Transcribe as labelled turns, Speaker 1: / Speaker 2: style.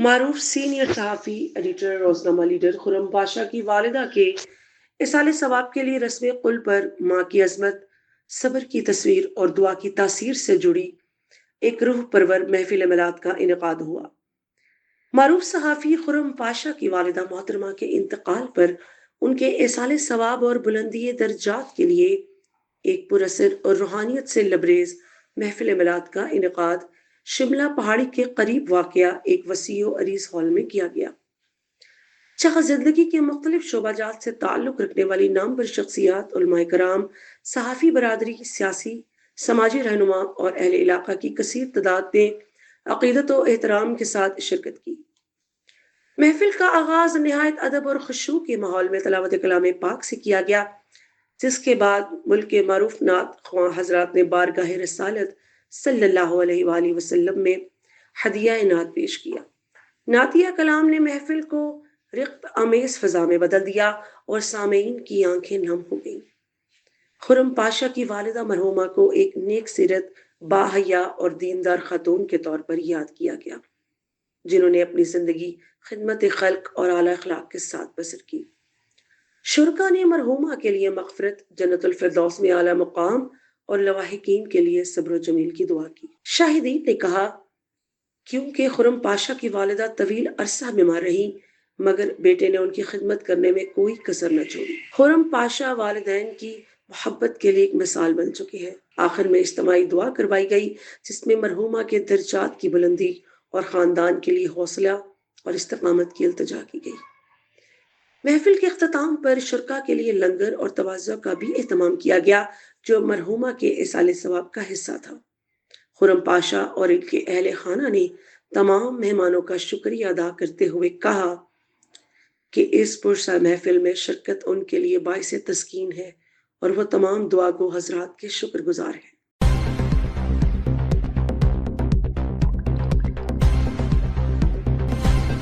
Speaker 1: معروف سینئر صحافی ایڈیٹر روزنامہ لیڈر خرم پاشا کی والدہ کے اصال ثواب کے لیے رسم قل پر ماں کی عظمت، صبر کی تصویر اور دعا کی تاثیر سے جڑی ایک روح پرور محفل میلاد کا انعقاد ہوا۔ معروف صحافی خرم پاشا کی والدہ محترمہ کے انتقال پر ان کے اصال ثواب اور بلندی درجات کے لیے ایک پراثر اور روحانیت سے لبریز محفل میلاد کا انعقاد شملہ پہاڑی کے قریب واقع ایک وسیع و عریض ہال میں کیا گیا، جہاں زندگی کے مختلف شعبہ جات سے تعلق رکھنے والی نامور شخصیات، علماء کرام، صحافی برادری، سیاسی سماجی رہنما اور اہل علاقہ کی کثیر تعداد نے عقیدت و احترام کے ساتھ شرکت کی۔ محفل کا آغاز نہایت ادب اور خشوع کے ماحول میں تلاوت کلام پاک سے کیا گیا، جس کے بعد ملک کے معروف نعت خواں حضرات نے بارگاہ رسالت صلی اللہ علیہ وآلہ وسلم میں ہدیہ نعت پیش کیا۔ نعتیہ کلام نے محفل کو رقت آمیز فضا میں بدل دیا اور سامعین کی آنکھیں نم ہو گئیں۔ خرم پاشا کی والدہ مرحومہ کو ایک نیک سیرت، باحیا اور دیندار خاتون کے طور پر یاد کیا گیا، جنہوں نے اپنی زندگی خدمت خلق اور اعلی اخلاق کے ساتھ بسر کی۔ شرکا نے مرحومہ کے لیے مغفرت، جنت الفردوس میں اعلیٰ مقام اور لواحقین کے لیے صبر و جمیل کی دعا کی۔ شاہدین نے کہا کیونکہ خرم پاشا کی والدہ طویل عرصہ بیمار رہی، مگر بیٹے نے ان کی خدمت کرنے میں کوئی کسر نہ چھوڑی۔ خرم پاشا والدین کی محبت کے لیے ایک مثال بن چکے ہیں۔ آخر میں اجتماعی دعا کروائی گئی، جس میں مرحومہ کے درجات کی بلندی اور خاندان کے لیے حوصلہ اور استقامت کی التجا کی گئی۔ محفل کے اختتام پر شرکا کے لیے لنگر اور تواضع کا بھی اہتمام کیا گیا، جو مرحومہ کے اصال ثواب کا حصہ تھا۔ خرم پاشا اور ان کے اہل خانہ نے تمام مہمانوں کا شکریہ ادا کرتے ہوئے کہا کہ اس پرسہ محفل میں شرکت ان کے لیے باعث تسکین ہے اور وہ تمام دعا گو حضرات کے شکر گزار ہیں۔